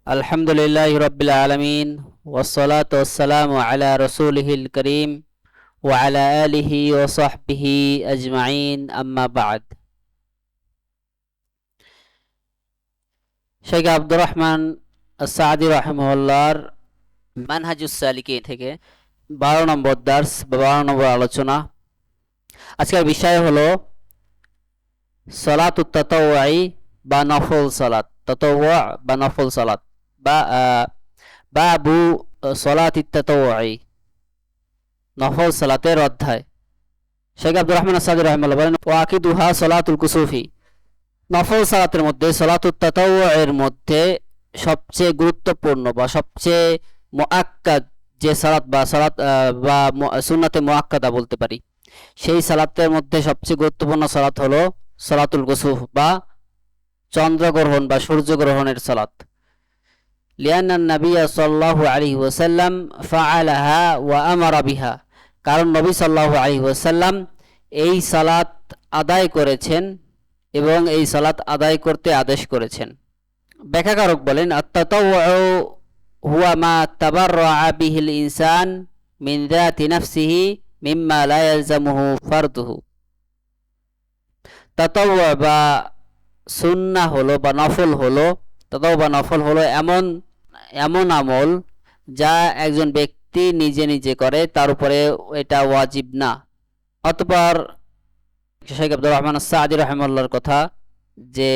আলহামদুলিল্লাহি রাব্বিল আলামিন ওয়াসসালাতু ওয়াসসালামু আলা রাসূলিহিল কারীম ওয়া আলা আলিহি ওয়া সাহবিহি আজমাইন আম্মা বা'দ। শেখ আব্দুর রহমান আস-সাদি রাহিমাহুল্লাহর মানহাজুস সালিকিন থেকে 12 নম্বর দার্স বা 12 নম্বর আলোচনা। আজকের বিষয় হলো সালাতুত তাতাওয়ুই বা নফল সালাত, তাতাওয়ু বা নফল সালাত বা বাবু সলাতিত তাতাওয়ুই, নফল সালাতের অধ্যায়। শেখ আব্দুর রহমান আস-সাদি রাহিমাহুল্লাহ বলেন, ওয়াকিদুহা সলাতুল কুসুফি, নফল সালাতের মধ্যে সলাতুত তাতাওয়ুর মধ্যে সবচেয়ে গুরুত্বপূর্ণ বা সবচেয়ে মুআক্কাদ যে সালাত বা সালাত বা সুন্নাতে মুআক্কাদা বলতে পারি, সেই সালাতের মধ্যে সবচেয়ে গুরুত্বপূর্ণ সালাত হলো সলাতুল কুসুফ বা চন্দ্রগ্রহণ বা সূর্যগ্রহণের সালাত। লিআন্নান নাবিয়্যা সাল্লাল্লাহু আলাইহি ওয়াসাল্লাম ফাআলাহা ওয়া আমারা বিহা, কারণ নবী সাল্লাল্লাহু আলাইহি ওয়াসাল্লাম এই সালাত আদায় করেছেন এবং এই সালাত আদায় করতে আদেশ করেছেন। ব্যাখ্যাকারক বলেন, আত-তাতাওয়ু হুয়া মা তাবাররা'a বিহিল ইনসান মিন যাতি নাফসিহি মিম্মা লা ইয়ালজামুহু ফারদুহু। তাতাওয়ু বা সুন্নাহ হলো বা নফল হলো, তাতাওয়ু বা নফল হলো এমন আমল যা একজন ব্যক্তি নিজে নিজে করে, তার উপরে এটা ওয়াজিব না। অতঃপর শেখ আব্দুর রহমান আস-সাদি রাহিমাহুল্লাহর কথা যে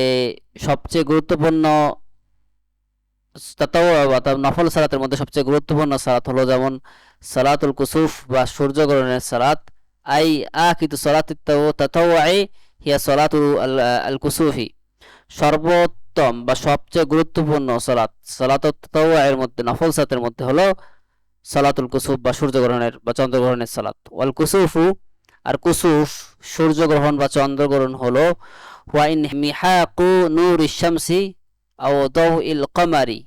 সবচেয়ে গুরুত্বপূর্ণ তাতাওয়ু অর্থাৎ নফল সালাতের মধ্যে সবচেয়ে গুরুত্বপূর্ণ সালাত হলো যেমন সালাতুল কুসুফ বা সূর্যগ্রহণের সালাত, আই আকিদু সালাতুত তাতাওয়ুই হিয়া সালাতুল আল কুসুফি, সর্বোত্তম বা সবচেয়ে গুরুত্বপূর্ণ সালাত সালাতুত তাতাওয়ুর মধ্যে নফল সালাতের মধ্যে হলো সালাতুল কুসুফ বা সূর্যগ্রহণের বা চন্দ্রগ্রহণের সালাত। ওয়াল কুসুফু, আর কুসুফ সূর্যগ্রহণ বা চন্দ্রগ্রহণ হলো ওয়া ইন মিহাকু নূরিশ শামসি আও দাউইল কমারি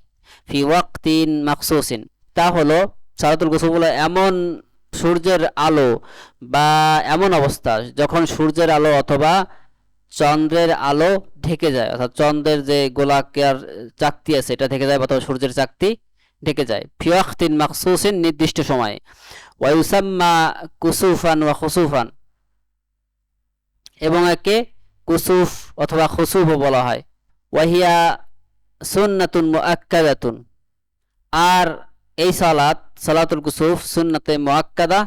ফি ওয়াক্তিন মাখসুসিন, তা হলো সালাতুল কুসুফ হলো এমন সূর্যের আলো বা এমন অবস্থা যখন সূর্যের আলো অথবা চন্দ্রের আলো ঢেকে যায়, অর্থাৎ চন্দ্রের যে গোলাকার চাকতি আছে এটা ঢেকে যায়, অথবা সূর্যের চাকতি ঢেকে যায়। ফি ওয়াক্তিন মাখসুসিন, নির্দিষ্ট সময়ে। ওয়া ইউসাম্মা কুসুফান ওয়া খুসুফান, এবং একে কুসুফ অথবা খুসুফও বলা হয়। ওয়াহিয়া সুন্নাতুন মুআক্কাদাতুন, আর এই সালাতুল কুসুফ সুন্নাতে মুআক্কাদা।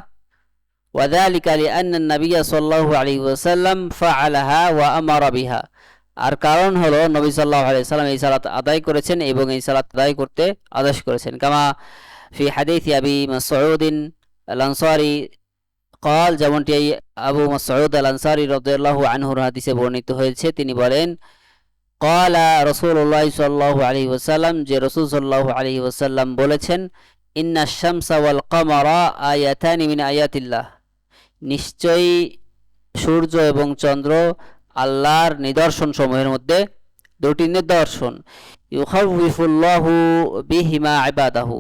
ওয়াযালিকা লিআন্না নাবিয়্যা সাল্লাল্লাহু আলাইহি ওয়াসাল্লাম ফাআলাহা ওয়া আমারা বিহা, আর কারণ হলো নবী সাল্লাল্লাহু আলাইহি ওয়াসাল্লাম এই সালাত আদায় করেছেন এবং এই সালাত আদায় করতে আদেশ করেছেন। কামা ফি হাদিস আবি মাসউদ আল আনসারী قال, যেমনটি আবু মাসউদ আল আনসারী রাদিয়াল্লাহু আনহুর হাদিসে বর্ণিত হয়েছে, তিনি বলেন, قال রাসূলুল্লাহ সাল্লাল্লাহু আলাইহি ওয়াসাল্লাম, যে রাসূল সাল্লাল্লাহু আলাইহি ওয়াসাল্লাম বলেছেন, ইন্নাশ শামসা ওয়াল কমারা আয়াতানি মিন আয়াতিল্লাহ, নিশ্চয়ই সূর্য এবং চন্দ্র আল্লাহর নিদর্শন সমূহের মধ্যে দুটি নিদর্শন। ইউখাউফিফুল্লাহু বিহিমা ইবাদাহু,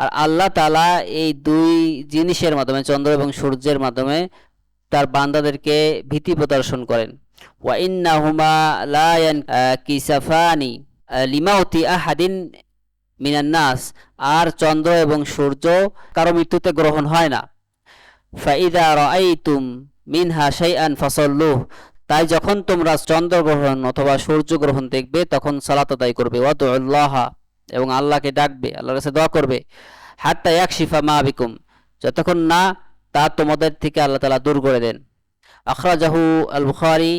আর আল্লাহ তাআলা এই দুই জিনিসের মাধ্যমে, চন্দ্র এবং সূর্যের মাধ্যমে তার বান্দাদেরকে ভীতি প্রদর্শন করেন। ওয়া ইন্নাহুমা লা ইয়ানকিসাফানি লিমাউতি আহাদিন মিনান নাস, আর চন্দ্র এবং সূর্য কারো মৃত্যুতে গ্রহণ হয় না। ফাইদা রাআইতুম মিনহা শাইআন ফাসাল্লুহু, তাই যখন তোমরা চন্দ্রগ্রহণ অথবা সূর্যগ্রহণ দেখবে তখন সালাত আদায় করবে। ওয়াদুল্লাহ, এবং আল্লাহকে ডাকবে, আল্লাহর কাছে দোয়া করবে। হাত্তা ইয়াকশিফা মা বিকুম, যতক্ষণ না তা তোমাদের থেকে আল্লাহ তাআলা দূর করে দেন। আখরাজাহু আল বুখারী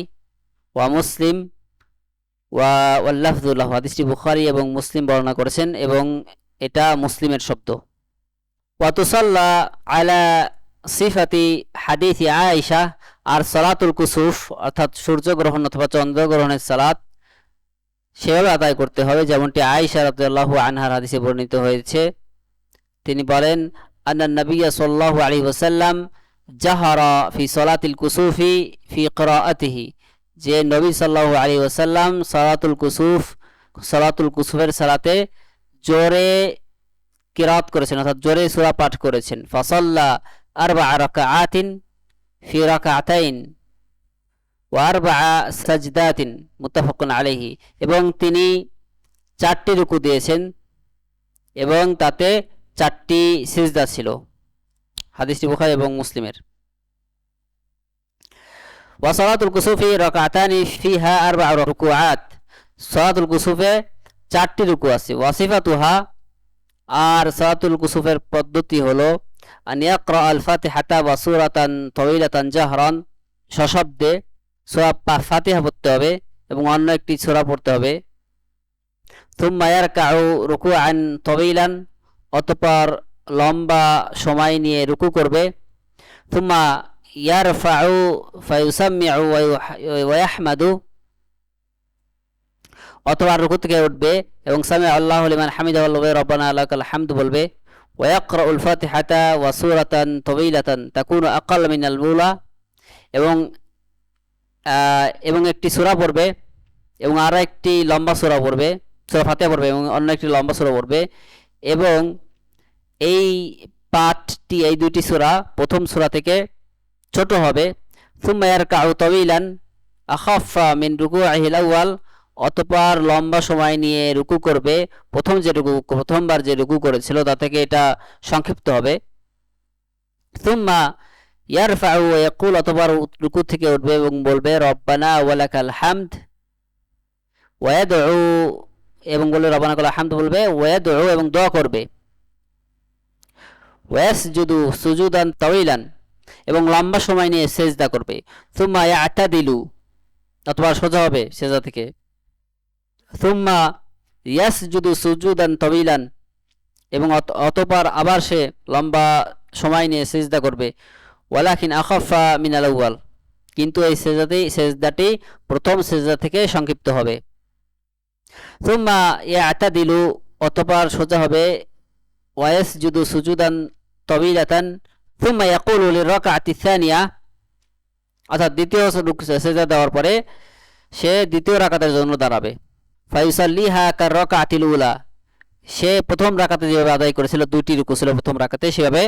ওয়া মুসলিম ওয়াল লাফযু লাহু, হাদিসটি বুখারী এবং মুসলিম বর্ণনা করেছেন এবং এটা মুসলিমের শব্দ। ওয়া তুসাল্লা আলা সিফাতি হাদিসি আয়েশা, আর সালাতুল কুসুফ অর্থাৎ সূর্যগ্রহণ অথবা চন্দ্রগ্রহণের সালাত সেভাবে আদায় করতে হবে যেমনটি আয়েশা রাদিয়াল্লাহু আনহার হাদিসে বর্ণিত হয়েছে। তিনি বলেন, আন্নান নাবিয়্যা সাল্লাল্লাহু আলাইহি ওয়াসাল্লাম জাহারা ফি সালাতিল কুসুফি ফি কিরাআতিহি, যে নবী সাল্লাল্লাহু আলাইহি ওয়াসাল্লাম সালাতুল কুসুফের সালাতে জোরে কিরাত করেছেন, অর্থাৎ জোরে সূরা পাঠ করেছেন। ফাসাল্লা আরবা'a রাকাআতিন ফি রাকাআতাইন ওয়া আরবা'a সাজদাতিন মুত্তাফাকুন আলাইহি, এবং তিনি 4টি রুকু দিয়েছেন এবং তাতে 4টি সিজদা ছিল। হাদিসটি বুখারী এবং মুসলিমের। ওয়া সালাতুল কুসুফি রাকাতানি ফিহা 4 রুকুআত, সালাতুল কুসুফে 4টি রুকু আছে। ওয়াসিফাতুহা, আর সালাতুল কুসুফের পদ্ধতি হলো আন ইয়াকরা আল ফাতিহাতা ওয়া সূরাতান তাওয়িলাতান জাহরান, সশব্দে সূরা ফাতিহা পড়তে হবে এবং অন্য একটি সূরা পড়তে হবে। থুম্মা ইয়ারকাউ রুকুআন তাওয়িলান, অতঃপর লম্বা সময় নিয়ে রুকু করবে। থুম্মা ইয়ারফাউ ফায়ুসাম্মিউ ওয়া ইয়াহমাদু, অথবা রুকু থেকে উঠবে এবং সামি আল্লাহু লিমান হামিদাহু বলবে, রব্বানা লাকাল হামদু বলবে। ওয়া ইয়াকরাউল ফাতিহাতা ওয়া সূরাতান তাওয়িলাতান তাকুনু আকাল মিনাল উলা, এবং একটি সূরা পড়বে এবং আরো একটি লম্বা সূরা পড়বে, সূরা ফাতিহা পড়বে এবং অন্য একটি লম্বা সূরা পড়বে। এবং এই পাঠটি, এই দুটি সূরা প্রথম সূরা থেকে ছোট হবে। সুম্মা ইয়ারকাউ তাওয়িলান আখাফা মিন রুকুইহিল আউয়াল, অতঃপর লম্বা সময় নিয়ে রুকু করবে। প্রথমবার যে রুকু করেছিল তা থেকে এটা সংক্ষিপ্ত হবে। সুম্মা ইয়ারফাউ ওয়া ইয়াকুল, অতঃপর রুকু থেকে উঠবে এবং বলবে রব্বানা ওয়া লাকাল হামদ, ওয়া ইয়াদউ, এবং বলবে রব্বানা ওয়া লাকাল হামদ বলবে, ওয়া ইয়াদউ, এবং দোয়া করবে। ওয়া ইয়াসজুদু সুজুদান তাওয়িলান, এবং লম্বা সময় নিয়ে সেজদা করবে। সুম্মা ইয়াতাদিলু, অতঃপর সোজা হবে সেজদা থেকে। সুম্মা ইয়াসজুদু সুজুদান তাওয়িলান, এবং অতঃপর আবার সে লম্বা সময় নিয়ে সেজদা করবে। ওয়ালাকিন আখাফা মিনাল আউয়াল, কিন্তু এই সেজদাটি প্রথম সেজদা থেকে সংক্ষিপ্ত হবে। সুম্মা ইয়াতাদিলু, অতঃপর সোজা হবে। ওয়া ইয়াসজুদু সুজুদান তাওয়িলাতান সুম্মা ইয়াকুলু লিরাকাতি সানিয়া, অর্থাৎ দ্বিতীয় সেজদা দেওয়ার পরে সে দ্বিতীয় রাকাতের জন্য দাঁড়াবে। ফায়ুসাল্লিহা কার রাকাতিল উলা, সে প্রথম রাকাতে যেভাবে আদায় করেছিল, 2টি রুকু ছিল প্রথম রাকাতে, সেভাবে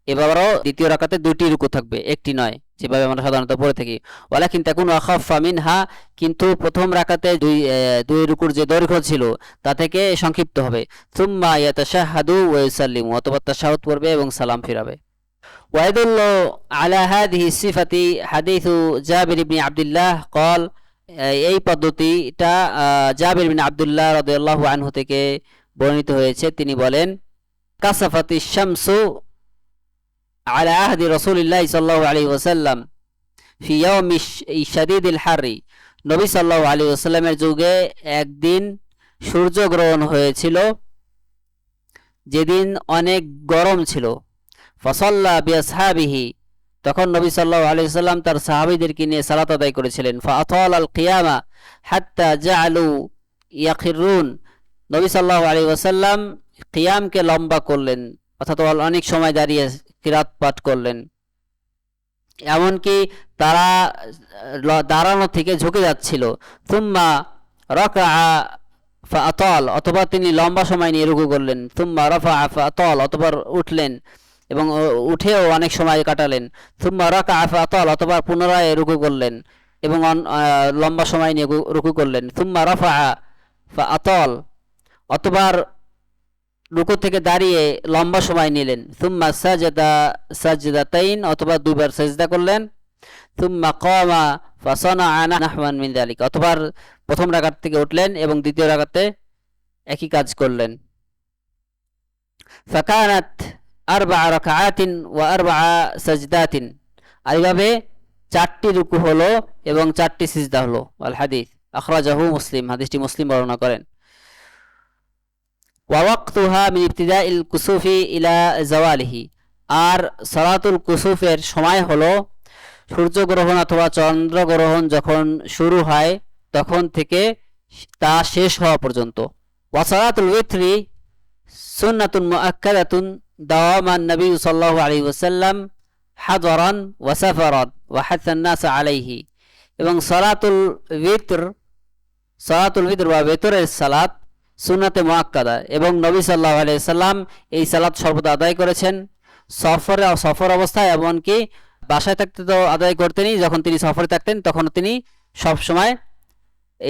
এবারও দ্বিতীয় রাকাতে 2টি রুকু থাকবে, একটি নয়, যেভাবে আমরা সাধারণত পড়ে থাকি। ওয়ালাকিন তাকুনু আখাফা মিনহা, কিন্তু প্রথম রাকাতে দুই রুকুর যে দৈর্ঘ্য ছিল তা থেকে সংক্ষিপ্ত হবে। সুম্মা ইয়াতাশাহাদু ওয়া ইউসাল্লিমু, অতঃপর তাশাহুদ পড়বে এবং সালাম ফিরাবে। ওয়াইদুল্লু আলা হাদিহি সিফাতি হাদিসু জাবির ইবনে আব্দুল্লাহ ক্বাল, এই পদ্ধতিটা জাবির বিন আব্দুল্লাহ রাদিয়াল্লাহু আনহু থেকে বর্ণিত হয়েছে। তিনি বলেন কাসাফাতিশ শামসু আলা আহদি রাসূলিল্লাহ সাল্লাল্লাহু আলাইহি ওয়াসাল্লাম ফি ইয়াউমি শাদীদিল হাররি, নবী সাল্লাল্লাহু আলাইহি ওয়াসাল্লামের যুগে একদিন সূর্যগ্রহণ হয়েছিল, যেদিন অনেক গরম ছিল। ফাসাল্লা বিআসহাবিহি, তখন নবী সাল্লাল্লাহু আলাইহি ওয়াসাল্লাম তার সাহাবীদেরকে নিয়ে সালাত আদায় করেছিলেন। ফাআতাল আল কিয়ামা হাত্তা জাআলু ইয়াখিরুন, নবী সাল্লাল্লাহু আলাইহি ওয়াসাল্লাম কিয়ামকে লম্বা করলেন, অর্থাৎ অনেক সময় দাঁড়িয়ে কিরাত পাঠ করলেন, এমনকি তারা দাঁড়ানো থেকে ঝুঁকে যাচ্ছিল। সুম্মা রাকাআ ফাআতাল, অথবা তিনি লম্বা সময় নিয়ে রুকু করলেন। সুম্মা রাফাআ ফাআতাল, অথবা উঠলেন এবং উঠেও অনেক সময় কাটালেন। সুম্মা রাকাআ ফাআতাল, অথবা পুনরায় রুকু করলেন এবং লম্বা সময় নিয়ে রুকু করলেন। সুম্মা রাফাআ ফাআতাল, অথবা রুকু থেকে দাঁড়িয়ে লম্বা সময় নিলেন। সুম্মা সাজাদা সাজদাতাইন, অথবা 2বার সেজদা করলেন। সুম্মা কামা ফাসানাআ নাহওয়ান মিন যালিক, অথবা প্রথম রাকাত থেকে উঠলেন এবং দ্বিতীয় রাকাতে একই কাজ করলেন। ফাকানাত 4 রাকাআতিন ওয়া 4 সাজদাতিন, এইভাবে 4টি রুকু হলো এবং 4টি সিজদা হলো। আল হাদিস আখরাজাহু মুসলিম, হাদিসটি মুসলিম বর্ণনা করেন। ওয়া ওয়াক্তুহা মিন ইবতিদাইল কুসুফি ইলা জাওয়ালিহি, আর সালাতুল কুসুফের সময় হলো সূর্যগ্রহণ অথবা চন্দ্রগ্রহণ যখন শুরু হয় তখন থেকে তা শেষ হওয়া পর্যন্ত। ওয়া সালাতুল উইতরি সুন্নাতুন মুআক্কাদাতুন দাওয়ামান নবী সাল্লাল্লাহু আলাইহি ওয়াসাল্লাম হাদরান ওয়া সাফারান ওয়া হাসান নাস আলাইহি, এবং সালাতুল উইতর বা বেতরের সালাত সুন্নাতে মুআক্কাদা, এবং নবী সাল্লাল্লাহু আলাইহি ওয়াসাল্লাম এই সালাত সর্বদা আদায় করেছেন সফর অবস্থায়, এমনকি বাসায় থাকতে তো আদায় করতেনই, যখন তিনি সফরে থাকতেন তখন তিনি সব সময়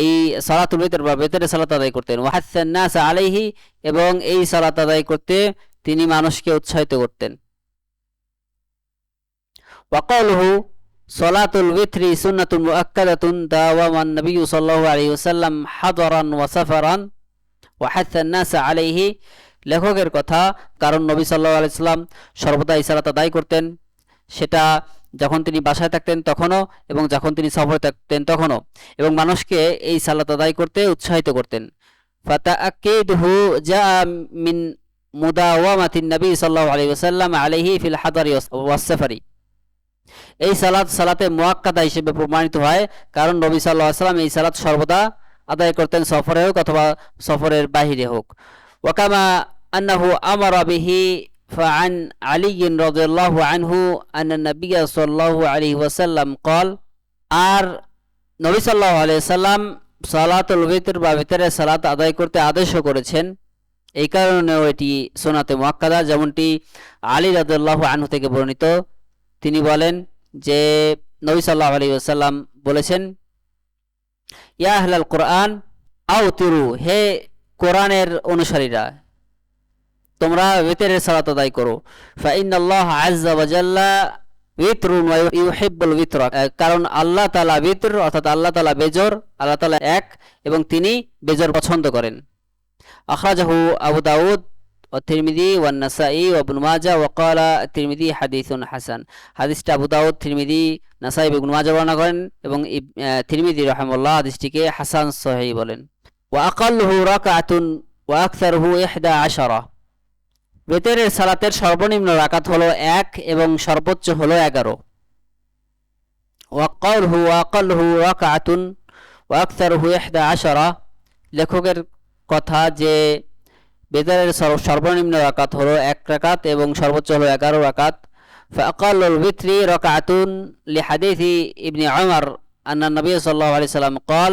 এই সালাতুল বিতর বা বেতরের সালাত আদায় করতেন। ওয়াহাসান নাস আলাইহি, এবং এই সালাত আদায় করতে তিনি মানুষকে উৎসাহিত করতেন। ওয়াকালহু সালাতুল বিতরি সুন্নাতুন মুআক্কাদাতুন দাওয়ামান নবী সাল্লাল্লাহু আলাইহি ওয়াসাল্লাম হাদরান ওয়া সাফারান ওয়াহাসান নাস আলাইহি। লেখকের কথা, কারণ নবী সাল্লাল্লাহু আলাইহি ওয়াসাল্লাম সর্বদা এই সালাত আদায় করতেন, সেটা যখন তিনি বাসায় থাকতেন তখনও এবং যখন তিনি সফরে থাকতেন তখনও, এবং মানুষকে এই সালাত আদায় করতে উৎসাহিত করতেন। ফাতাআকিদহু জা মিন মুদাওয়ামাতিন নবী সাল্লাল্লাহু আলাইহি ওয়াসাল্লাম আলাইহি ফিল হাদারি ওয়াস সাফারি। এই সালাতে মুআক্কাদা হিসেবে প্রমাণিত হয়, কারণ নবী সাল্লাল্লাহু আলাইহি ওয়াসাল্লাম এই সালাত সর্বদা আদায় করতেন, সফরে হোক অথবা সফরের বাহিরে হোক। ওয়াকামা আন্নাহু আমারা বিহি فعن علي رضي الله عنه أن النبي صلى الله عليه وسلم قال আর নবী সাল্লাল্লাহু আলাইহি ওয়াসাল্লাম সালাতুল বিতর বা বিতরের সালাত আদায় করতে আদেশও করেছেন, এই কারণেও এটি সুন্নাতে মুআক্কাদা। যেমনটি আলী রাদিয়াল্লাহু আনহু থেকে বর্ণিত, তিনি বলেন যে নবী সাল্লাল্লাহু আলাইহি ওয়াসাল্লাম বলেছেন, ইয়া আহলাল কোরআন আউতিরু, হে কোরআনের অনুসারীরা, তোমরা বিতরের সালাত আদায় করো। ফাইনাল্লাহ আযজা ওয়া জাল্লা বিতরুন ওয়া ইউহিব্বুল বিতর, কারণ আল্লাহ তাআলা বিতর অর্থাৎ আল্লাহ তাআলা বেজর, আল্লাহ তাআলা এক এবং তিনি বেজর পছন্দ করেন। আখরাজাহু আবু দাউদ ওয়া তিরমিজি ওয়া নাসাই ওয়া ইবনে মাজাহ ওয়া ক্বালা তিরমিজি হাদিসুন হাসান। হাদিসটা আবু দাউদ, তিরমিজি, নাসাই এবং ইবনে মাজাহ বর্ণনা করেন এবং তিরমিজি রাহিমাহুল্লাহ হাদিসটিকে হাসান সহিহ বলেন। ওয়া আকাল্লুহু রাকআতুন ওয়া আকসারুহু 11। বিতরের সালাতের সর্বনিম্ন রাকাত হলো 1 এবং সর্বোচ্চ হলো 11। ওয়াকালহু ওয়াকালহু রাকাতুন ওয়া আকসারুহু 11। লেখকের কথা যে বিতরের সর্বনিম্ন রাকাত হলো 1 রাকাত এবং সর্বোচ্চ হলো 11 রাকাত। ফাআকালুল বিতরি রাকাতুন লিহাদিসি ইবনে উমর আন্না নবী সাল্লাল্লাহু আলাইহি সাল্লাম قال,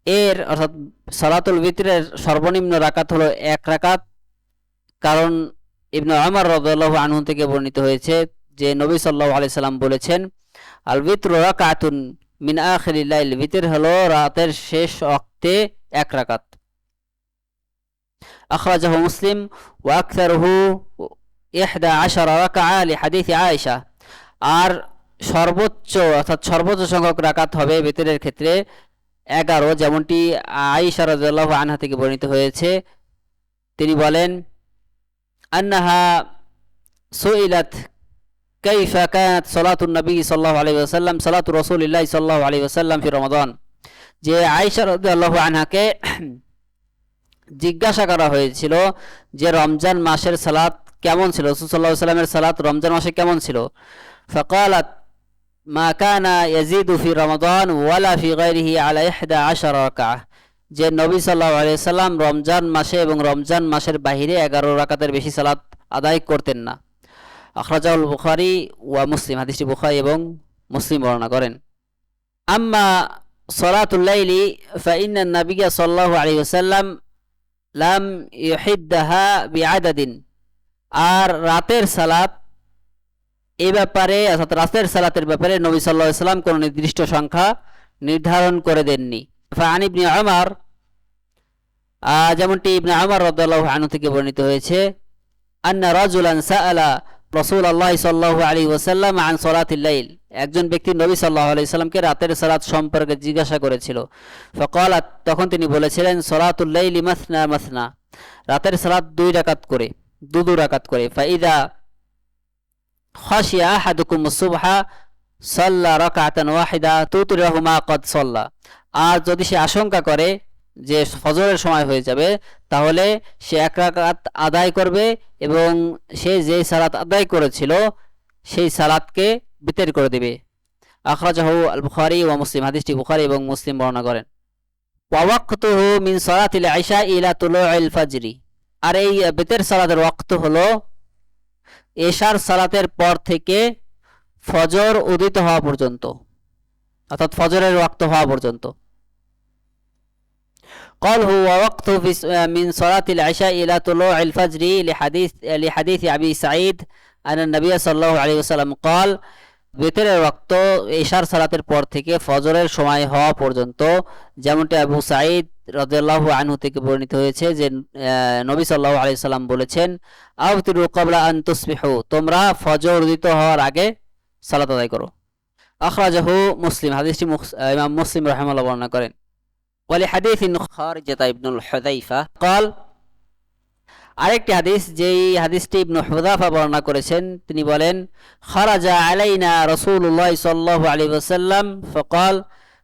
এর অর্থাৎ সালাতুল বিতরের সর্বনিম্ন রাকাত হলো 1 রাকাত, কারণ ইবনে উমর রাদিয়াল্লাহু আনহু থেকে বর্ণিত হয়েছে যে নবী সাল্লাল্লাহু আলাইহি সাল্লাম বলেছেন, আল বিতরু রাকাতুন মিন আখিরিল লাইল, বিতর হলো রাতের শেষ ওয়াক্তে 1 রাকাত। আখরাজাহু মুসলিম ওয়া আকসারুহু 11 রাকাআ লিহাদিস আয়েশা। আর সর্বোচ্চ অর্থাৎ সর্বোচ্চ সংখ্যক রাকাত হবে বিতরের ক্ষেত্রে 11, যেমনটি আয়েশা রাদিয়াল্লাহু আনহা থেকে বর্ণিত হয়েছে। তিনি বলেন, আন্নাহা সুইলাত কাইফা কানাত সালাতুন নবী সাল্লাল্লাহু আলাইহি ওয়াসাল্লাম সালাতু রাসূলিল্লাহ সাল্লাল্লাহু আলাইহি ওয়াসাল্লাম ফি রমাদান। যে আয়েশা রাদিয়াল্লাহু আনহাকে জিজ্ঞাসা করা হয়েছিল যে রমজান মাসের সালাত কেমন ছিল, রাসূল সাল্লাল্লাহু আলাইহি ওয়াসাল্লামের সালাত রমজান মাসে কেমন ছিল। ফাকালাত মা কানা ইয়াজিদু ফি রমাদান ওয়ালা ফি গায়রিহি আলা 11 রাকাআ, যে নবী সাল্লাল্লাহু আলাইহি ওয়াসাল্লাম রমজান মাসে এবং রমজান মাসের বাহিরে 11 রাকাতের বেশি সালাত আদায় করতেন না। আখরাজাহুল বুখারী ওয়া মুসলিম, হাদিসটি বুখারী এবং মুসলিম বর্ণনা করেন। আম্মা সালাতুল লাইলি ফাইন্না নাবিয়্যা সাল্লাল্লাহু আলাইহি ওয়াসাল্লাম লাম ইউহিদ্দাহা বিআদাদিন। আর রাতের সালাত এই ব্যাপারে অর্থাৎ রাতের সালাতের ব্যাপারে নবী সাল্লাল্লাহু আলাইহি ওয়াসাল্লাম কোনো নির্দিষ্ট সংখ্যা নির্ধারণ করে দেননি। ফাআন ইবনে উমর, যেমনটি ইবনে উমর রাদিয়াল্লাহু আনহু থেকে বর্ণিত হয়েছে, আন্না রাজুলান সাআলা রাসূলুল্লাহ সাল্লাল্লাহু আলাইহি ওয়াসাল্লাম আন সালাতিল লাইল, একজন ব্যক্তি নবী সাল্লাল্লাহু আলাইহি ওয়াসাল্লামকে রাতের সালাত সম্পর্কে জিজ্ঞাসা করেছিল। ফাকালাত, তখন তিনি বলেছিলেন, সালাতুল লাইলি মাসনা মাসনা, রাতের সালাত 2 রাকাত করে, 2 রাকাত করে। ফাইদা খাশিয়া আহাদুকুমুস সুবহা সাল্লা রাকাতান ওয়াহিদা তুতরিহু মা ক্বাদ সাল্লা, আর যদি সে আশঙ্কা করে যে ফজরের সময় হয়ে যাবে, তাহলে সে 1 রাকাত আদায় করবে এবং সে যে সালাত আদায় করেছিল সেই সালাতকে বিতর করে দেবে। আখরাজাহু আল বুখারী ওয়া মুসলিম, হাদিসটি বুখারী এবং মুসলিম বর্ণনা করেন। ওয়া ওয়াক্তুহু মিন সালাতিল ইশা ইলা তুলুইল ফাজরি, আর এই বিতর সালাতের ওয়াক্ত হলো এশার সালাতের পর থেকে ফজর উদিত হওয়া পর্যন্ত, অর্থাৎ ফজরের ওয়াক্ত হওয়া পর্যন্ত। قال هو وقت من صلاة العشاء إلى طلوع الفجر لحديث أبي سعيد أن النبي صلى الله عليه وسلم قال বেতরের ওয়াক্ত ইশার সালাতের পর থেকে ফজরের সময় হওয়া পর্যন্ত, যেমনটি আবু সাঈদ রাদিয়াল্লাহু আনহু থেকে বর্ণিত হয়েছে যে নবী সাল্লাল্লাহু আলাইহি সাল্লাম বলেছেন, আওতিরু ক্বাবলা আন তুসবিহু, তোমরা ফজর উদিত হওয়ার আগে সালাত আদায় করো। আখরাজাহু মুসলিম, হাদিসটি ইমাম মুসলিম রাহিমাহুল্লাহ বর্ণনা করেন। ওয়ালি হাদিসিন খারিজাতা ইবনুল হুযায়ফা قال, আরেকটি হাদিস, যেই হাদিসটি ইবনু হুযায়ফা বর্ণনা করেছেন, তিনি বলেন, খারাজা আলাইনা রাসূলুল্লাহ সাল্লাল্লাহু আলাইহি ওয়াসাল্লাম ফাকাল,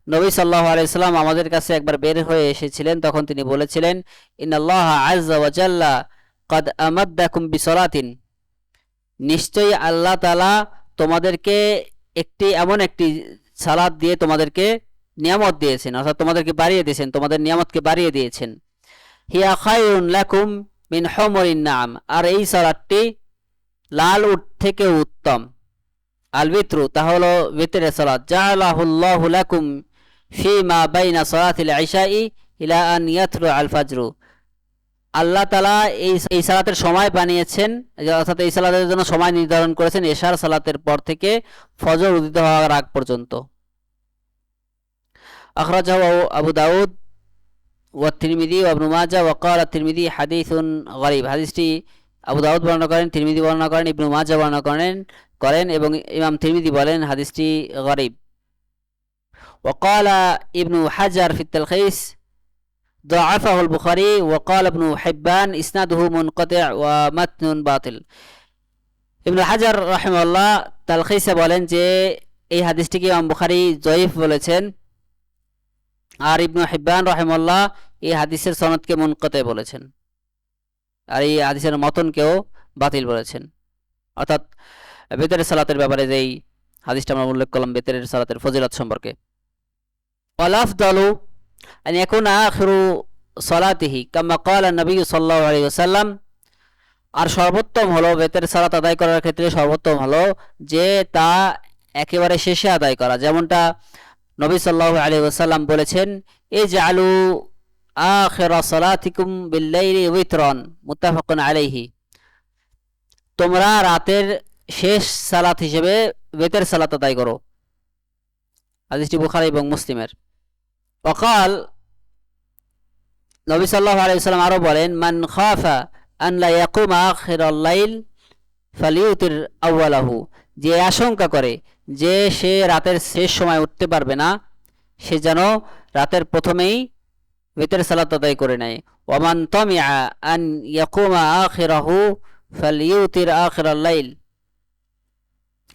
নবী সাল্লাল্লাহু আলাইহি ওয়াসাল্লাম আমাদের কাছে একবার বের হয়ে এসেছিলেন, তখন তিনি বলেছিলেন, ইন্নাল্লাহ আযজা ওয়া জাল্লা ক্বাদ আমাদ্দাকুম বিসলাতিন, নিশ্চয়ই আল্লাহ তাআলা তোমাদেরকে এমন একটি সালাত দিয়ে তোমাদেরকে নিয়ামত দিয়েছেন, অর্থাৎ তোমাদেরকে বাড়িয়ে দিয়েছেন, তোমাদের নিয়ামতকে বাড়িয়ে দিয়েছেন। হিয়া খায়রুন লাকুম মিন হুমুরিন নাম, আর এই সালাতটি লাল উট থেকে উত্তম। আল বিত্রু, তা হলো বিতরের সালাত। জাআলাহুল্লাহু লাকুম ফিমা বাইনা সালাতিল ইশাই ইলা আন ইয়াতলু আল ফাজরু, আল্লাহ তাআলা এই সালাতের সময় বানিয়েছেন, অর্থাৎ এই সালাতের জন্য সময় নির্ধারণ করেছেন এশার সালাতের পর থেকে ফজর উদিত হওয়ার আগ পর্যন্ত। আখরাজাহু আবু দাউদ ওয়া তিরমিজি ওয়া ইবনু মাজাহ ওয়া ক্বালা তিরমিজি হাদিসুন গরীব, হাদিসটি আবু দাউদ বর্ণনা করেন, তিরমিজি বর্ণনা করেন, ইবনু মাজাহ বর্ণনা করেন এবং ইমাম তিরমিজি বলেন হাদিসটি গরীব। ওয়া ক্বালা ইবনু হাজার ফি তালখিস ضعفه البخاري وقال ابن حبان اسناده منقطع ومتن باطل। ইবনু হাজার রাহিমাহুল্লাহ তালখিসে বলেন যে এই হাদিসটিকে ইমাম বুখারী জয়ীফ বলেছেন, আর ইবনু হিব্বান রাহিমাহুল্লাহ এই হাদিসের সনদকে মুনকাতি বলেছেন, আর এই হাদিসের মতনকেও বাতিল বলেছেন। অর্থাৎ বেতরের সালাতের ব্যাপারে যেই হাদিসটা আমরা উল্লেখ করলাম বেতরের সালাতের ফজিলত সম্পর্কে। ওয়াল আফদালু আন ইয়াকুনা আখিরু সালাতিহি কামা ক্বালা নবী সাল্লাল্লাহু আলাইহি ওয়াসাল্লাম, আর সর্বোত্তম হলো বেতরের সালাত আদায় করার ক্ষেত্রে সর্বোত্তম হলো যে তা একেবারে শেষে আদায় করা, যেমনটা নবী সাল্লাল্লাহু আলাইহি ওয়াসাল্লাম বলেছেন, ইজআলু আখিরা সালাতিকুম বিল-লাইলি উইতরান, মুত্তাফাকুন আলাইহি, তোমরা রাতের শেষ সালাত হিসেবে বেতের সালাত আদায় করো। হাদিসটি বুখারী এবং মুসলিমের। ওয়াকাল, নবী সাল্লাল্লাহু আলাইহি ওয়াসাল্লাম আরো বলেন, মান খাফা আন লা ইয়াকুমা আখিরাল লাইল ফালিউতির আউয়ালাহু, যে আশঙ্কা করে যে সে রাতের শেষ সময় উঠতে পারবে না, সে যেন রাতের প্রথমেই বেতের সালাত আদায় করে নেয়। ওয়ামান তামিআ আন ইয়াকুমা আখিরাহু ফালিউতির আখিরাল লাইল,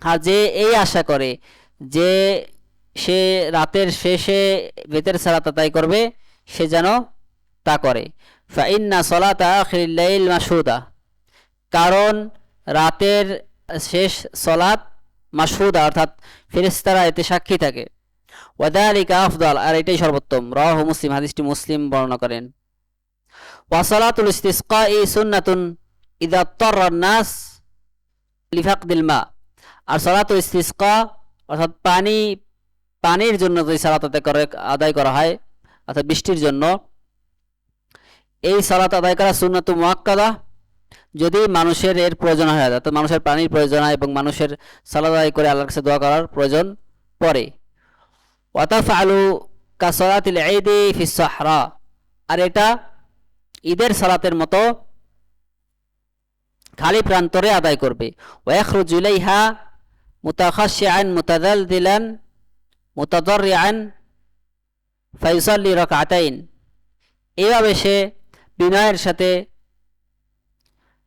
আর যে এই আশা করে যে সে রাতের শেষে বেতের সালাত আদায় করবে, সে যেন তা করে। ফাইন্না সালাতা আখিরিল লাইল মাশহুদা, কারণ রাতের শেষ সালাত মাশহুদা, অর্থাৎ ফেরেশতারা এতে সাক্ষী থাকে। ওয়াদালিকা আফদাল, আর এটাই সর্বোত্তম। রাওয়াহু মুসলিম, হাদিসটি মুসলিম বর্ণনা করেন। ওয়া সালাতুল ইসতিসকাই সুন্নাতুন ইযা তাররা নাস লিফাকদিল মা, আর সালাতুল ইসতিসকা অর্থাৎ পানির জন্য যে সালাত আদায় করা হয়, অর্থাৎ বৃষ্টির জন্য, এই সালাত আদায় করা সুন্নাতু মুআক্কাদা, যদি মানুষের এর প্রয়োজন হয়, অর্থাৎ মানুষের পানির প্রয়োজন হয় এবং মানুষের সালাত আদায় করে আল্লাহর কাছে দোয়া করার প্রয়োজন পড়ে। ওয়া তাফআলু কা সালাতিল ঈদি ফিস সাহরা, আর এটা ঈদের সালাতের মতো খালি প্রান্তরে আদায় করবে। ওয়া ইয়াখরুজু ইলাইহা মুতাখাশশিআন মুতাযালদিলান মুতাদাররিআন ফায়ুসাল্লি রাকআতাইন, এইভাবে সে বিনয়ের সাথে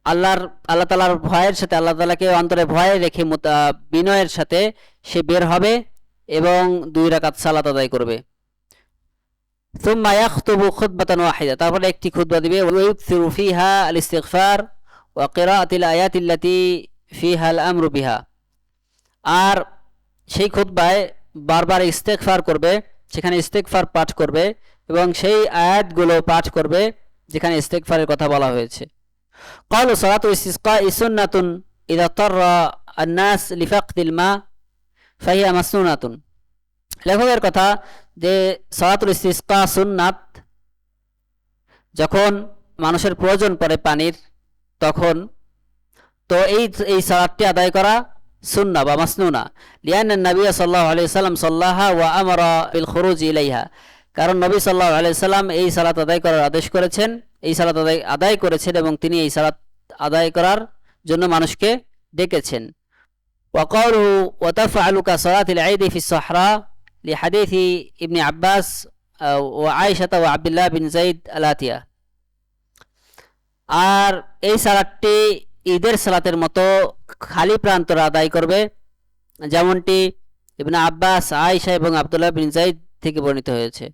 আল্লাহ তাআলার ভয়ের সাথে, আল্লাহ তাআলাকে অন্তরে ভয় রেখে বিনয়ের সাথে সে বের হবে এবং 2 রাকাত সালাত আদায় করবে। সুম্মা ইয়াখতুবু খুতবাতান ওয়াহিদা, তারপরে একটি খুতবা দিবে। ওয়া ইউকসিরু ফিহা আল ইস্তিগফার ওয়া কিরাআতিল আয়াতিল্লাতী ফিহা আল আমরু বিহা, আর সেই খুতবায় বারবার ইস্তেগফার করবে, সেখানে ইস্তেগফার পাঠ করবে এবং সেই আয়াতগুলো পাঠ করবে যেখানে ইস্তেগফারের কথা বলা হয়েছে। ক্বালু সালাতুল ইসতিসকাই সুন্নাতুন ইযা তাররা আন-নাস লিফাকদিল মা ফাহিয়া মাসনুনাতুন, লেখকের কথা যে সালাতুল ইসতিসকা সুন্নাত, যখন মানুষের প্রয়োজন পড়ে পানির, তখন তো এই সালাতটি আদায় করা সুন্নাহ বা মাসনুনা, লিআন্না নবী সাল্লাল্লাহু আলাইহি ওয়াসাল্লাম সাল্লাহা ওয়া আমারা বিল খুরুজ ইলাইহা, কারণ নবী সাল্লাল্লাহু আলাইহি ওয়াসাল্লাম এই সালাত আদায় করার আদেশ করেছেন, এই সালাত আদায় করেছেন এবং তিনি এই সালাত আদায় করার জন্য মানুষকে ডেকেছেন। ওয়া ক্বালুহু ওয়া তাফআলু কা সালাতিল ঈদ ফি সাহরা লিহাদিথি ইবনে আব্বাস ওয়া আয়েশা ওয়া আব্দুল্লাহ বিন যায়েদ আল-আতিয়া। আর এই সালাতটি ঈদের সালাতের মতো খালি প্রান্তরে আদায় করবে, যেমনটি ইবনে আব্বাস, আয়েশা এবং আব্দুল্লাহ বিন যায়েদ থেকে বর্ণিত হয়েছে।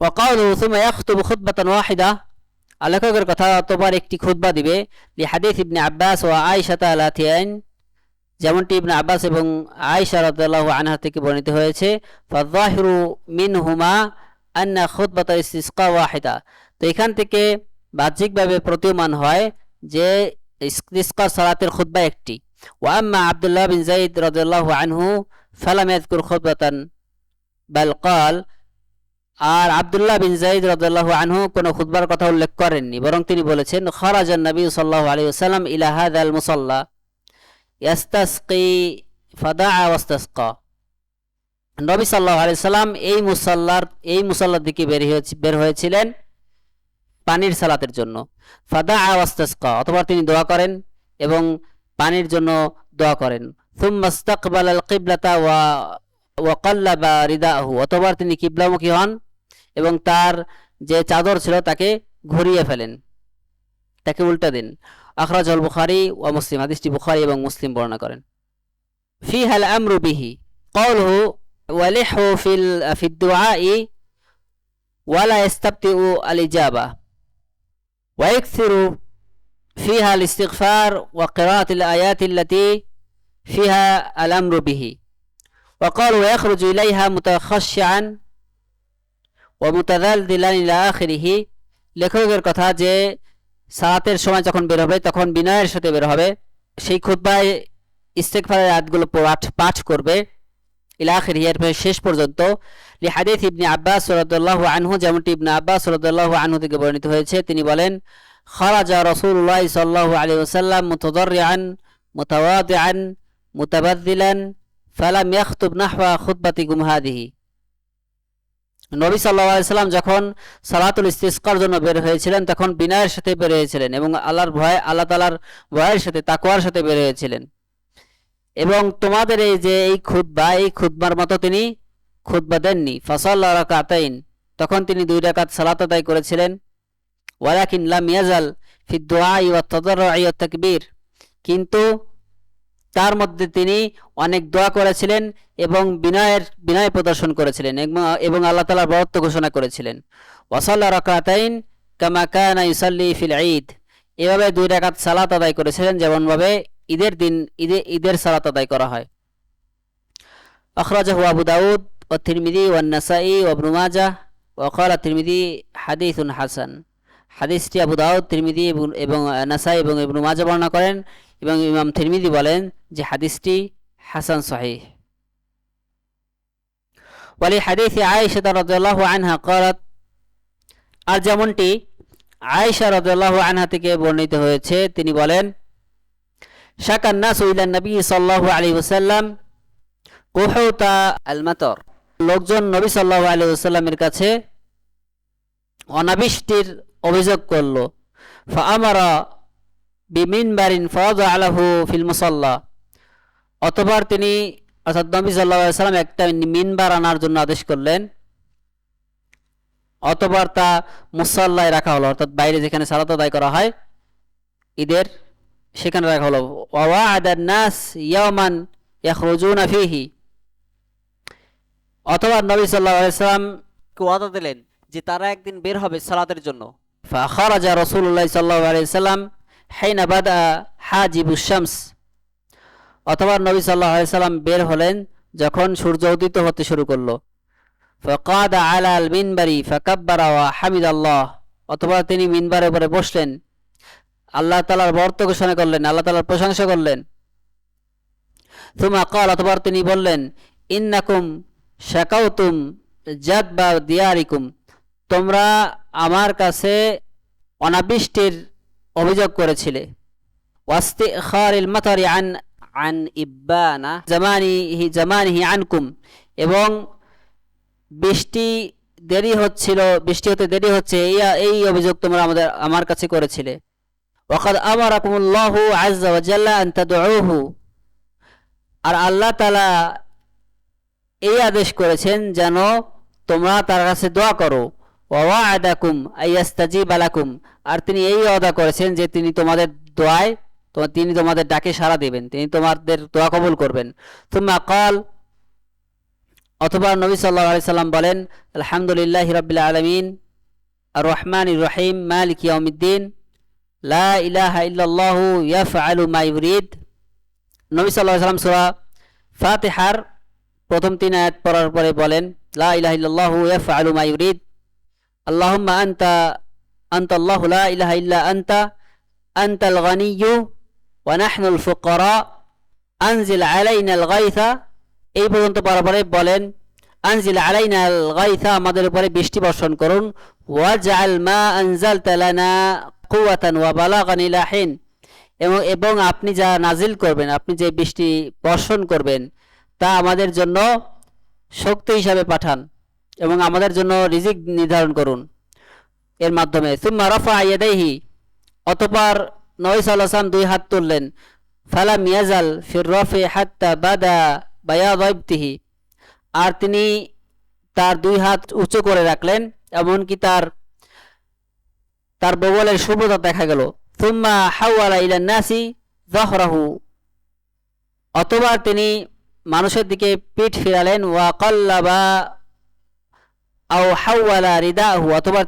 ওয়া ক্বালুহু সুম্মা ইয়াখতুবু খুতবাতান ওয়াহিদা, লেখকের কথা অতঃপর একটি খুতবা দিবে, লিহাদিথ ইবনে আব্বাস ওয়া আয়েশা আল-আতিয়াইন, যেমনটি ইবনে আব্বাস এবং আয়েশা রাদিয়াল্লাহু আনহা থেকে বর্ণিত হয়েছে। ফাযাহিরু মিনহুমা আন্না খুতবাতাল ইসতিসকা ওয়াহিদা, তো এখান থেকে বাহ্যিকভাবে প্রতীয়মান হয় যে ইসতিসকা সালাতের খুতবা একটি। ওয়া আম্মা আব্দুল্লাহ বিন যায়েদ রাদিয়াল্লাহু আনহু ফালাম ইয়াযকুর খুতবাতান বাল ক্বাল, আর আব্দুল্লাহ বিন যায়েদ রাদিয়াল্লাহু আনহু কোনো খুতবার কথা উল্লেখ করেননি, বরং তিনি বলেছেন খারাজান নবী সাল্লাল্লাহু আলাইহি ওয়াসাল্লাম ইলা হাযাল মুসাল্লা ইয়াস্তাসকি ফাদাআ ওয়াস্তাসকা, নবী সাল্লাল্লাহু আলাইহি ওয়াসাল্লাম এই মুসাল্লার দিকে বের হয়েছিলেন পানির সালাতের জন্য। ফাদাআ ওয়াস্তাসকা, অথবা তিনি দোয়া করেন এবং পানির জন্য দোয়া করেন। সুম্মা ইসতাকবালাল কিবলাতা ওয়া কাল্লাবা রিদাহু, অথবা তিনি কিবলামুখী হন এবং তার যে চাদর ছিল তাকে ঘুরিয়ে ফেলেন, তাকে উল্টা দিন। আখরাজাহুল বুখারী ওয়া মুসলিম, হাদিসটি বুখারী এবং মুসলিম বর্ণনা করেন। ফিহাল আমরু বিহি ক্বালুহু ওয়ালিহু ফিদ দুআই ওয়ালা ইস্তাবতিউ আল ইজাবা ওয়া ইয়াকসিরু ফিহা আল ইস্তিগফার ওয়া কিরাআতিল আয়াতিল্লাতী ফিহা আল আমরু বিহি ওয়া ক্বালু ইয়াখরুজু ইলাইহা মুতাখাশশিআন ওয়া মুতাযালদিলান ইলা আখিরিহি, লেখকের কথা যে সালাতের সময় যখন বের হবে তখন বিনয়ের সাথে বের হবে, সেই খুতবায় ইস্তিগফারের আয়াতগুলো পাঠ করবে ইলা আখিরিহি, এর শেষ পর্যন্ত। লিহাদিথ ইবনে আব্বাস রাদিয়াল্লাহু আনহু, যেমনটি ইবনে আব্বাস রাদিয়াল্লাহু আনহু থেকে বর্ণিত হয়েছে, তিনি বলেন খারাজা রাসূলুল্লাহ সাল্লাল্লাহু আলাইহি ওয়াসাল্লাম মুতাদাররিআন মুতাওয়াদিআন মুতাবাযযিলান ফালাম ইয়াখতুব নাহওয়া খুতবাতিকুম হাদিহি, নবী সাল্লাল্লাহু আলাইহি ওয়াসাল্লাম যখন সালাতুল ইস্তিসকার জন্য বের হয়েছিলেন তখন বিনয়ের সাথে বের হয়েছিলেন এবং আল্লাহ তাআলার ভয়ের সাথে, তাকওয়ার সাথে বের হয়েছিলেন। এবং তোমাদের এই যে এই খুতবার মতো তিনি খুতবা দেননি। ফাসাল্লা রাকাতাইন, তখন তিনি 2 রাকাত সালাত আদায় করেছিলেন। ওয়ালাকিন লাম ইয়াজাল ফিদ দুআই ওয়াত তাদাররুই ওয়াত তাকবীর, কিন্তু তার মধ্যে তিনি অনেক দোয়া করেছিলেন এবং বিনয় প্রদর্শন করেছিলেন এবং আল্লাহ তাআলার বরত্ব ঘোষণা করেছিলেন। ওয়াসাল্লা রাকাতাইন কামা কানা ইউসাল্লি ফিল ঈদ, এভাবে 2 রাকাত সালাত আদায় করেছিলেন যেমনভাবে ঈদের সালাত আদায় করা হয়। আখরাজাহু আবু দাউদ ওয়া তিরমিজি ওয়া নাসাই ওয়া ইবনে মাজাহ ওয়া ক্বালা তিরমিজি হাদিসুন হাসান, হাদিসটি আবু দাউদ, তিরমিজি এবং নাসাই এবং ইবনে মাজাহ বর্ণনা করেন এবং ইমাম তিরমিজি বলেন যে হাদিসটি হাসান সহিহ। ওয়ালি হাদিসি আয়েশা রাদিয়াল্লাহু আনহা ক্বালাত, আর যেমনটি আয়েশা রাদিয়াল্লাহু আনহা থেকে বর্ণিত হয়েছে, তিনি বলেন শাকান নাসু ইলা নবী সাল্লাল্লাহু আলাইহি ওয়াসাল্লাম কুহুতা আল মাতর, লোকজন নবী সাল্লাল্লাহু আলাইহি ওয়াসাল্লামের কাছে অনাবৃষ্টির অভিযোগ করলো। ফাআমারা বিমিনবারিন ফাওয়াদা আলাহু ফিল মুসাল্লা, অতঃপর তিনি অর্থাৎ নবী সাল্লাল্লাহু আলাইহি ওয়াসাল্লাম একটা মিনবার আনার জন্য আদেশ করলেন, অতঃপর তা মুসাল্লায় রাখা হলো, অর্থাৎ বাইরে যেখানে সালাত আদায় করা হয় ঈদের, সেখানে রাখা হলো। ওয়া ওয়া'আদান নাস ইয়াওমান ইয়াখরুজুনা ফীহি, অথবা নবী সাল্লাল্লাহু আলাইহি ওয়াসাল্লাম ওয়াদা দিলেন যে তারা একদিন বের হবে সালাতের জন্য। ফাখারাজা রাসূলুল্লাহ সাল্লাল্লাহু আলাইহি ওয়াসাল্লাম হাইনা বাদা হাজিবুশ শামস, অথবা নবী সাল্লাল্লাহু আলাইহি ওয়াসাল্লাম বের হলেন যখন সূর্য উদিত হতে শুরু করলো। ফাকাদা আলাল মিনবারি ফাকাব্বারা ওয়া হামিদাল্লাহ, অথবা তিনি মিনবারের উপরে বসলেন, আল্লাহ তাআলার বরত্ব ঘোষণা করলেন, আল্লাহ তাআলার প্রশংসা করলেন। সুম্মা ক্বাল, অথবা তিনি বললেন ইন্নাকুম শাকাউতুম জাদবা দিয়ারিকুম, তোমরা আমার কাছে অনাবৃষ্টির অভিযোগ করেছিলে। ওয়াস্তিখারিল মাতারি আন আন ইব্বানা জামানিহি আনকুম, এবং বৃষ্টি বৃষ্টি হতে দেরি হচ্ছে এই অভিযোগ তোমরা আমার কাছে করেছিলে। ওয়াকাদ আমারাকুমুল্লাহু আযজা ওয়া জাল্লা আন তাদউহু, আর আল্লাহ তাআলা এই আদেশ করেছেন যেন তোমরা তার কাছে দোয়া করো। ওয়া ওয়া'আদাকুম আইয়াস্তাজিবা লাকুম, আর তিনি এই ওয়াদা করেছেন যে তিনি তোমাদের ডাকে সাড়া দিবেন, তিনি তোমাদের দোয়া কবুল করবেন। সুম্মা ক্বাল, অথবা নবী সাল্লাল্লাহু আলাইহি সাল্লাম বলেন, আলহামদুলিল্লাহি রাব্বিল আলামিন আর রহমানির রহিম মালিক ইয়াউমিদ্দিন লা ইলাহা ইল্লাল্লাহু ইয়াফআলু মা ইউরিদ। নবী সাল্লাল্লাহু আলাইহি সাল্লাম সূরা ফাতিহার প্রথম 3 আয়াত পড়ার পরে বলেন, লা ইলাহা ইল্লাল্লাহু ইয়াফআলু মা ইউরিদ, আল্লাহুম্মা আনতাল্লাহু লা ইলাহা ইল্লা আনতাল গানিয়্যু ওয়া নাহনুল ফুকারা আনজিল আলাইনাল গায়থা। এই পর্যন্ত পড়ার পরে বলেন, আনজিল আলাইনাল গায়থা, আমাদের উপরে বৃষ্টি বর্ষণ করুন। ওয়াজআল মা আনজালতা লানা কুওয়াতান ওয়া বালাগান ইলা হিন, এবং আপনি যা নাজিল করবেন, আপনি যে বৃষ্টি বর্ষণ করবেন তা আমাদের জন্য শক্তি হিসাবে পাঠান এবং আমাদের জন্য রিজিক নির্ধারণ করুন এর মাধ্যমে। সুম্মা রাফা ইয়াদাইহি, অতঃপর নবী সাল্লাল্লাহু আলাইহি ওয়াসাল্লাম 2 হাত তুললেন। ফালাম ইয়াজাল ফির রাফি হাত্তা বাদা বায়াদ ইবতিহি, আর তিনি তার 2 হাত উঁচু করে রাখলেন এমনকি তার বগলের শুভ্রতা দেখা গেল। সুম্মা হাওয়ালা ইলান নাসি যাহরাহু, অতঃপর তিনি মানুষের দিকে পিঠ ফিরালেন। ওয়া কাল্লাবা আও হাওয়ালা রিদাহু, অথবা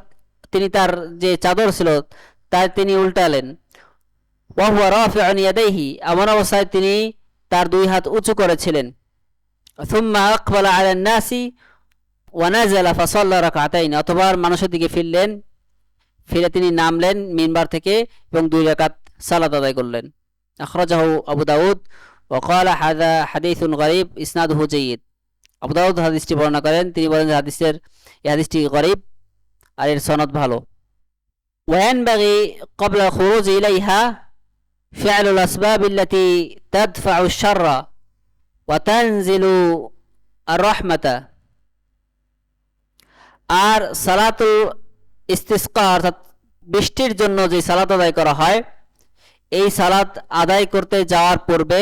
তিনি তার যে চাদর ছিল তা তিনি উল্টালেন। ওয়া হুয়া রাফিউন ইয়াদাইহি, এমন অবস্থায় তিনি তার 2 হাত উঁচু করেছিলেন। সুম্মা আকবালা আলান নাসি ওয়া নাযালা ফাসাল্লা রাকাতাইন, অথবা মানুষের দিকে ফিরে তিনি নামলেন মিনবার থেকে এবং 2 রাকাত সালাত আদায় করলেন। আখরাজাহু আবু দাউদ ওয়া ক্বালা হাযা হাদীসুন গরীব ইসনাদুহু জাইয়্যিদ। আবু দাউদ হাদিসটি বর্ণনা করেন, তিনি বলেন যে এই হাদিসটি গরীব আর এর সনদ ভালো। ওয়ায়ানবাগি ক্বাবলা খুরুজ ইলাইহা ফি'লুল আসবাব আল্লাতী তাদফা'ু আশ-শাররা ওয়া তানজিলু আর-রাহমাতা, আর সালাতুল ইস্তিসকা অর্থাৎ বৃষ্টির জন্য যে সালাত আদায় করা হয়, এই সালাত আদায় করতে যাওয়ার পূর্বে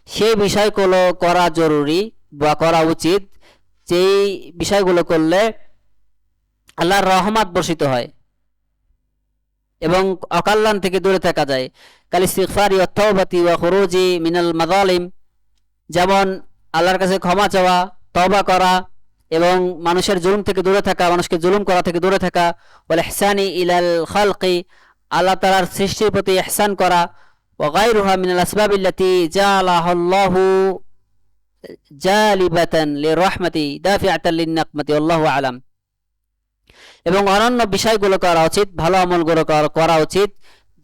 সেই বিষয়গুলো করা জরুরি বা করা উচিত, যেই বিষয়গুলো করলে আল্লাহর রহমত বর্ষিত হয় এবং অকল্যাণ থেকে দূরে থাকা যায়। কাল ইস্তিগফারি ওয়া তাওবাতি ওয়া খুরুজি মিনাল মাযালিম, যেমন আল্লাহর কাছে ক্ষমা চাওয়া, তওবা করা এবং মানুষের জুলুম থেকে দূরে থাকা, মানুষকে জুলুম করা থেকে দূরে থাকা। ওয়াল ইহসানি ইলাল খালকি, আল্লাহ তাআলার সৃষ্টির প্রতি ইহসান করা। ওয়া গায়রুহা মিনাল আসবাব আল্লাতী জাআলাহাল্লাহু জালিবাতান লিরহমাতি দাফিআতান লিন্নাকমাতি আল্লাহু আ'লাম, এবং অন্যান্য বিষয়গুলো করা উচিত, ভালো আমলগুলো করা উচিত,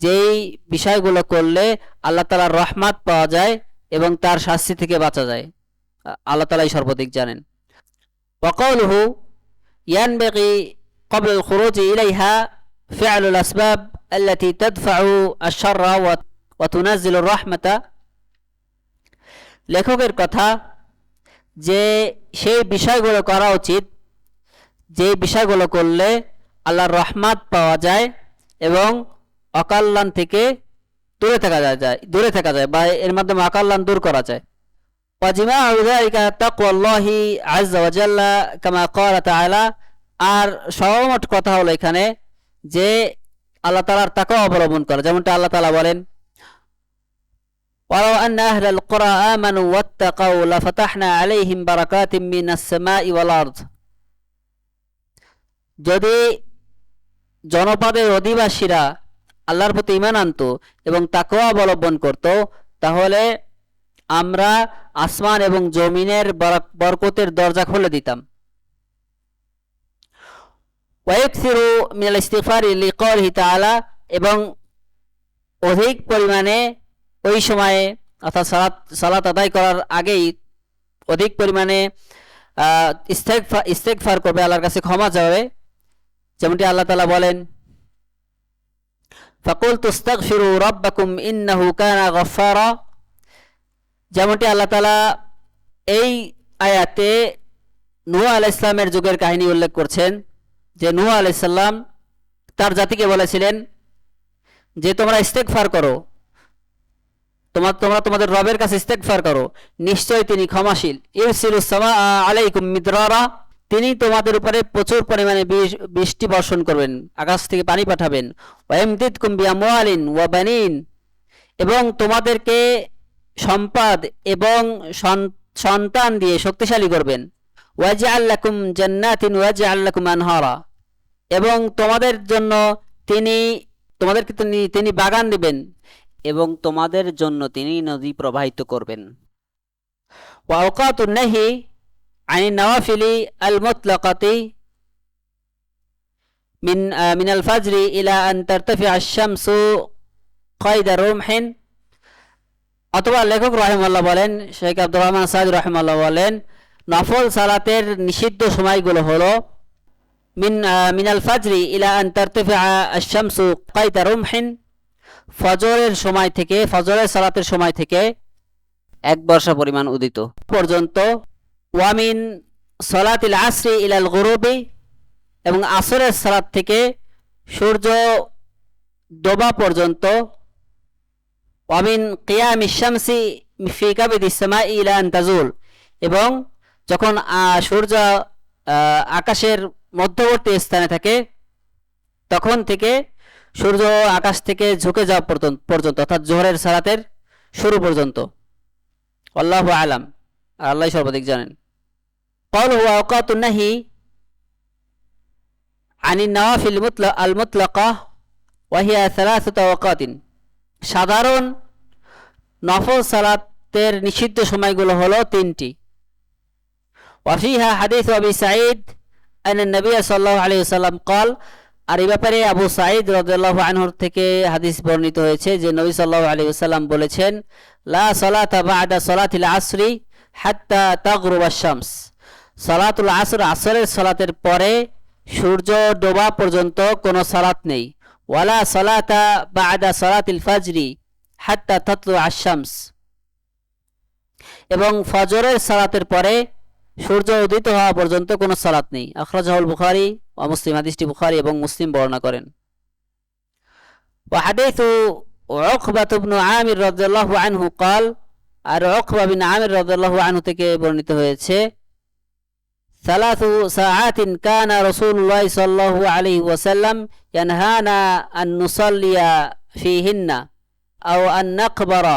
যেই বিষয়গুলো করলে আল্লাহ তাআলার রহমত পাওয়া যায় এবং তার শাস্তি থেকে বাঁচা যায়। আল্লাহ তাআলাই সর্বাধিক জানেন। ওয়া ক্বাউলুহু ইয়ানবাগি ক্বাবলা আল খুরুজ ইলাইহা ফি'লুল আসবাব আল্লাতী তাদফা'ু আশ-শাররা ওয়া তুনাজ্জিলু আর-রাহমাতা, লেখকের কথা যে সেই বিষয়গুলো করা উচিত যে বিষয়গুলো করলে আল্লাহর রহমত পাওয়া যায় এবং অকল্যাণ থেকে দূরে থাকা যায় বা এর মাধ্যমে অকল্যাণ দূর করা যায়। ওয়াজিমাউ যালিকা তাকওয়াল্লাহি আযজা ওয়া জাল্লা কামা ক্বালা তাআলা, আর সর্বমোট কথা হলো এখানে যে আল্লাহ তাআলার তাকওয়া অবলম্বন করা, যেমনটা আল্লাহ তাআলা বলেন, ওয়ালাউ আন্না আহলাল কুরা আমানু ওয়াত্তাকাউ লাফাতাহনা আলাইহিম বারাকাতিম মিনাস সামাই ওয়াল আরদ, যদি জনপদের অধিবাসীরা আল্লাহর প্রতি ঈমান আনতো এবং তাকওয়া অবলম্বন করত, তাহলে আমরা আসমান এবং জমিনের বরকতের দরজা খুলে দিতাম। ওয়াইকসিরু মিনাল ইস্তিগফারি লিকাউলিহি তাআলা, এবং অধিক পরিমাণে ওই সময়ে অর্থাৎ সালাত আদায় করার আগেই অধিক পরিমাণে ইস্তেগফার করবে, আল্লাহর কাছে ক্ষমা চাইবে, যেমনটি আল্লাহ তাআলা বলেন, ফাকুলতু আস্তাগফিরু রাব্বাকুম ইন্নাহু কানা গাফফারা, যেমনটি আল্লাহ তাআলা এই আয়াতে নূহ আলাইহিস সালামের যুগের কাহিনী উল্লেখ করছেন, যে নূহ আলাইহিস সালাম তার জাতিকে বলেছিলেন যে তোমরা ইস্তেগফার করো, তোমরা তোমাদের রবের কাছে ইস্তেগফার করো, নিশ্চয়ই তিনি ক্ষমাশীল। ইরসিলুস সামাআ আলাইকুম মিদরারা, তিনি তোমাদের উপরে প্রচুর পরিমাণে বৃষ্টি বর্ষণ করবেন, আকাশ থেকে পানি পাঠাবেন। ওয়াইমদিদকুম বিআমওয়ালিন ওয়া বানিন, এবং তোমাদেরকে সম্পদ এবং সন্তান দিয়ে শক্তিশালী করবেন। ওয়াজআল লাকুম জান্নাতিন ওয়াজআল লাকুম আনহারা, এবং তোমাদের জন্য তোমাদেরকে তিনি বাগান দিবেন এবং তোমাদের জন্য তিনি নদী প্রবাহিত করবেন। ওয়া আওকাতুন নাহি আনিন নওয়াফিলি আল মুতলাকাতি মিন আল ফাজরি ইলা আন তারতাফিআ আশ-শামসু কায়দা রুমহিন, অথবা লেখক রাহিমাহুল্লাহ বলেন, শেখ আব্দুর রহমান সাঈদী রাহিমাহুল্লাহ বলেন, নফল সালাতের নিষিদ্ধ সময়গুলো হলো মিনাল ফাজরি ইলা আন তারতাফিআ আশ-শামসু কায়দা রুমহিন, ফজরের সময় থেকে, ফজরের সালাতের সময় থেকে এক বর্ষা পরিমাণ উদিত পর্যন্ত। ওয়ামিন সালাতিল আসরি ইলাল গুরুবি, এবং আসরের সালাত থেকে সূর্য ডোবা পর্যন্ত। ওয়ামিন কিয়ামিশ শামসি ফি কাবিদিস সামাই ইলা আন তাজুল, এবং যখন সূর্য আকাশের মধ্যবর্তী স্থানে থাকে তখন থেকে সূর্য আকাশ থেকে ঝুঁকে যাওয়া পর্যন্ত, অর্থাৎ জোহরের সালাতের শুরু পর্যন্ত। আল্লাহু আলাম, আল্লাহ সর্বাধিক জানেন। ক্বালু ওয়া আওকাতুন নাহি আনিন নওয়াফিল আল মুতলাকা ওয়া হিয়া সালাসাতু আওকাতিন, সাধারণ নফল সালাতের নিষিদ্ধ সময়গুলো হলো তিনটি। ওয়া ফিহা হাদিস আবি সাঈদ আন নবী সাল্লাল্লাহু আলাইহি ওয়াসাল্লাম ক্বাল, আর এই ব্যাপারে আবু সাঈদ রাদিয়াল্লাহু আনহু থেকে হাদিস বর্ণিত হয়েছে যে নবী সাল্লাল্লাহু আলাইহি ওয়াসাল্লাম বলেছেন, লা সালাতা বা'দা সালাতিল আসরি হাত্তা তাগরুবা শামস, সালাতুল আসর, আসরের সালাতের পরে সূর্য ডোবা পর্যন্ত কোনো সালাত নেই। ওয়ালা সালাতা বা'দা সালাতিল ফাজরি হাত্তা তাতলু আশ-শামস, এবং ফজরের সালাতের পরে সূর্য উদিত হওয়া পর্যন্ত কোনো সালাত নেই। আখরাজাহুল বুখারী ওয়া মুসলিম, হাদিসটি বুখারী এবং মুসলিম বর্ণনা করেন। ওয়া হাদিসু উকবাহ ইবনে আমির রাদিয়াল্লাহু আনহু قال, আর উকবা বিন আমির রাদিয়াল্লাহু আনহু থেকে বর্ণিত হয়েছে, সালাসু সাআতিন কানা রাসূলুল্লাহ সাল্লাল্লাহু আলাইহি ওয়াসাল্লাম ইয়ানহানা আন নুসাল্লিয়া ফিহিন্না আও আন নাকবারা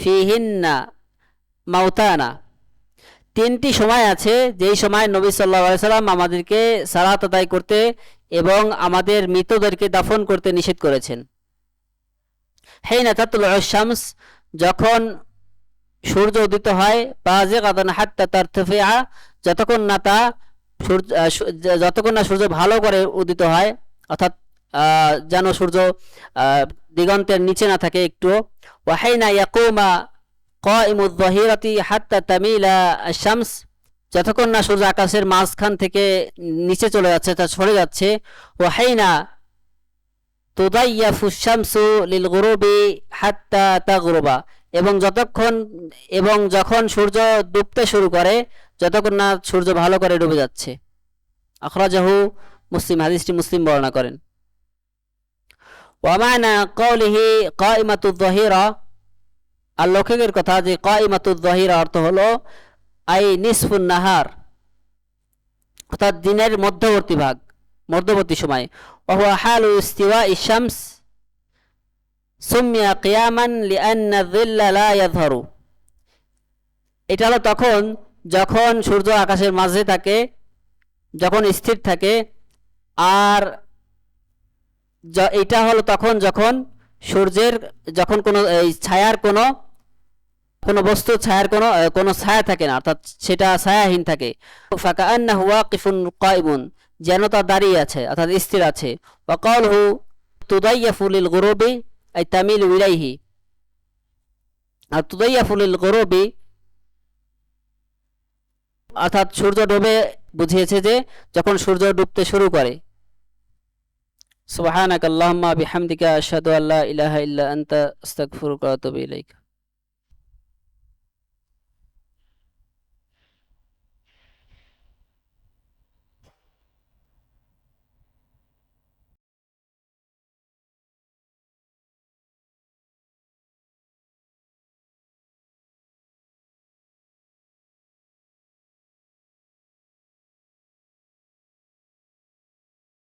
ফিহিন্না মাউতানা, তিনটি সময় আছে যেই সময় নবী সাল্লাল্লাহু আলাইহি সাল্লাম আমাদেরকে সালাত আদায় করতে এবং আমাদের মৃতদেরকে দাফন করতে নিষেধ করেছেন। হিনা তাতলুউ আশ-শামস, যখন সূর্য উদিত হয়, বাযিগাতান হাত্তা তারতাফিআ, যতক্ষণ না সূর্য ভালো করে উদিত হয়, অর্থাৎ যেন সূর্য দিগন্তের নিচে না থাকে একটু। ওয়া হিনা ইয়াকুমা কাইমুয যাহিরাতি হাত্তা তামিলা আশ-শামস, যতক্ষণ না সূর্য আকাশের মাঝখান থেকে নিচে চলে যাচ্ছে, তা সরে যাচ্ছে। ওয়া হিনা তুদাইয়াফু আশ-শামসু লিল গুরুবি হাত্তা তাগরুবা, এবং যখন সূর্য ডুবতে শুরু করে, যতক্ষণ না সূর্য ভালো করে ডুবে যাচ্ছে। আখরাজাহু মুসলিম, হাদিসটি মুসলিম বর্ণনা করেন। ওয়া মা'না কাওলিহি কাইমাতুয যাহিরা, আর লেখকের কথা যে কাইমাতুয যাহিরা অর্থ হলো আই নিসফুন নাহার, অর্থাৎ দিনের মধ্যবর্তী সময়। ওয়া হুয়া হালু ইস্তিওয়াই শামস সুমিয়া কিয়ামান লিআন্না যিল্লা লা ইয়াযহারু, এটা হলো তখন যখন সূর্য আকাশের মাঝে থাকে, যখন স্থির থাকে। আর এটা হলো তখন যখন সূর্যের কোনো ছায়ার কোনো বস্তু ছায়ার কোনো ছায়া থাকে না, অর্থাৎ সেটা ছায়াহীন থাকে। ফাকাআন্নাহু ওয়াকিফুন কাইমুন, যেন তা দাঁড়িয়ে আছে, অর্থাৎ স্থির আছে। ওয়া ক্বালহু তুদাইয়াফু লিল গুরুবি আই তামিলু ইলাইহি, আর তুদাইয়াফু লিল গুরুবি অর্থাৎ সূর্য ডুবে বুঝিয়েছে যে যখন সূর্য ডুবতে শুরু করে। সুবহানাকাল্লাহুম্মা বিহামদিকা আশহাদু আল্লা ইলাহা ইল্লা আনতা আস্তাগফিরুকা ওয়া আতুবু ইলাইক।